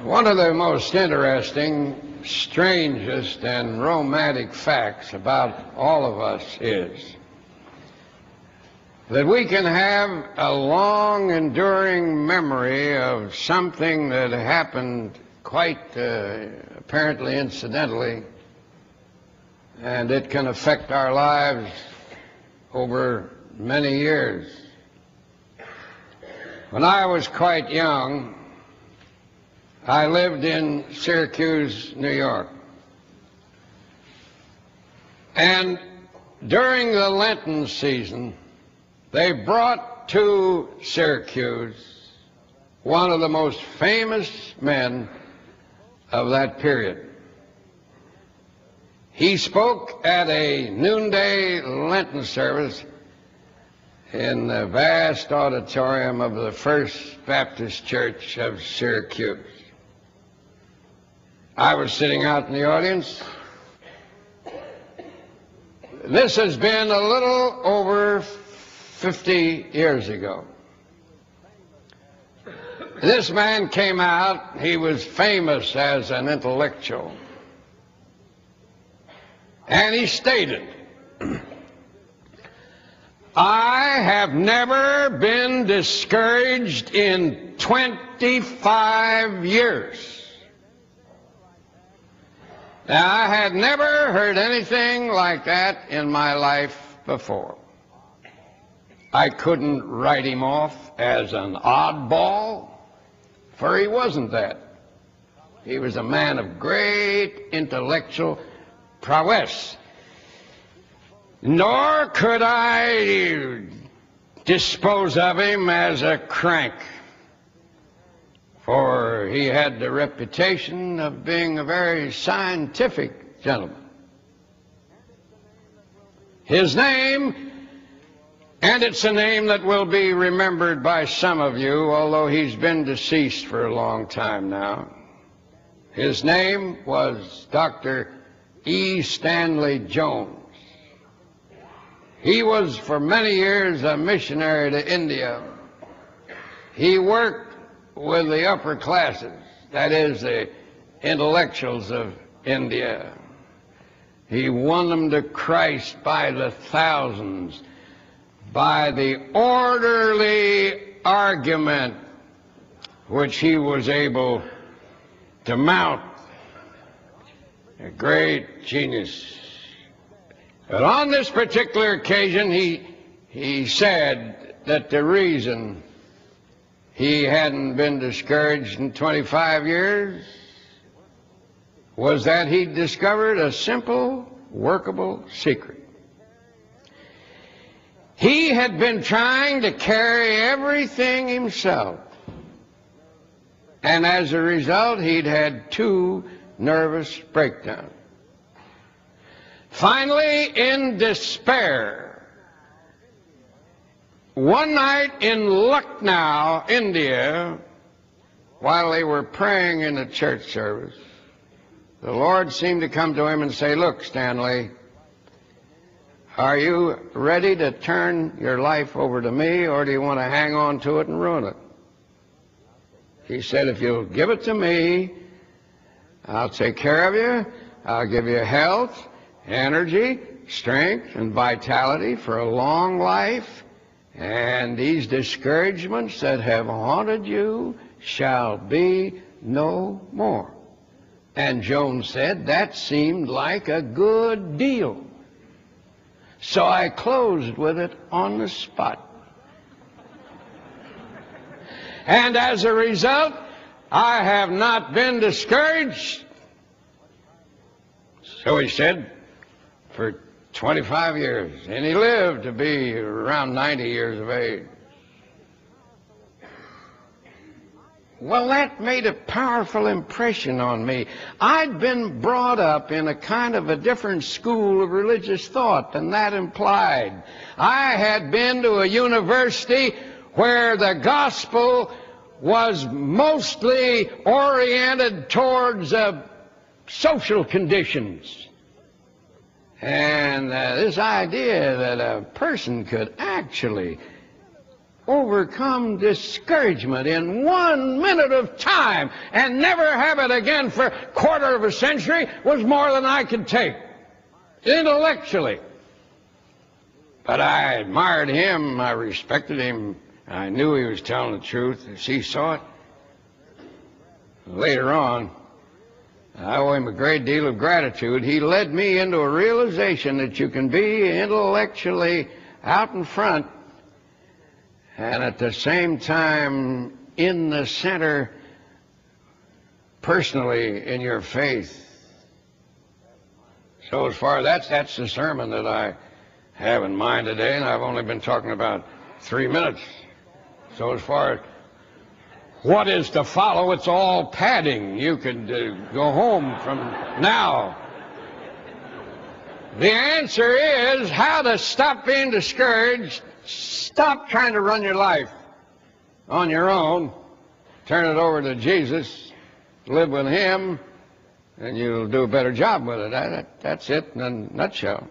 One of the most interesting, strangest, and romantic facts about all of us is that we can have a long, enduring memory of something that happened quite apparently incidentally, and it can affect our lives over many years. When I was quite young, I lived in Syracuse, New York. And during the Lenten season, they brought to Syracuse one of the most famous men of that period. He spoke at a noonday Lenten service in the vast auditorium of the First Baptist Church of Syracuse. I was sitting out in the audience. This has been a little over 50 years ago. This man came out. He was famous as an intellectual. And he stated, "I have never been discouraged in 25 years. Now, I had never heard anything like that in my life before. I couldn't write him off as an oddball, for he wasn't that. He was a man of great intellectual prowess. Nor could I dispose of him as a crank, for he had the reputation of being a very scientific gentleman. His name, and it's a name that will be remembered by some of you, although he's been deceased for a long time now. His name was Dr. E. Stanley Jones. He was for many years a missionary to India. He worked with the upper classes, that is, the intellectuals of India. He won them to Christ by the thousands, by the orderly argument which he was able to mount. A great genius. But on this particular occasion, he said that the reason he hadn't been discouraged in 25 years was that he discovered a simple, workable secret. He had been trying to carry everything himself, and as a result, he'd had 2 nervous breakdowns. Finally, in despair, one night in Lucknow, India, while they were praying in a church service, the Lord seemed to come to him and say, "Look, Stanley, are you ready to turn your life over to me, or do you want to hang on to it and ruin it?" He said, "If you'll give it to me, I'll take care of you. I'll give you health, energy, strength, and vitality for a long life. And these discouragements that have haunted you shall be no more." And Jones said, "That seemed like a good deal. So I closed with it on the spot. And as a result, I have not been discouraged." So he said, for 25 years, and he lived to be around 90 years of age. Well, that made a powerful impression on me. I'd been brought up in a kind of a different school of religious thought than that implied. I had been to a university where the gospel was mostly oriented towards social conditions. And this idea that a person could actually overcome discouragement in 1 minute of time and never have it again for a quarter of a century was more than I could take, intellectually. But I admired him, I respected him, I knew he was telling the truth as he saw it. Later on, I owe him a great deal of gratitude. He led me into a realization that you can be intellectually out in front and at the same time in the center personally in your faith. So as far as that's the sermon that I have in mind today, and I've only been talking about 3 minutes. So as far as what is to follow, it's all padding. You could go home from now. The answer is how to stop being discouraged. Stop trying to run your life on your own. Turn it over to Jesus. Live with him, and you'll do a better job with it. That's it in a nutshell.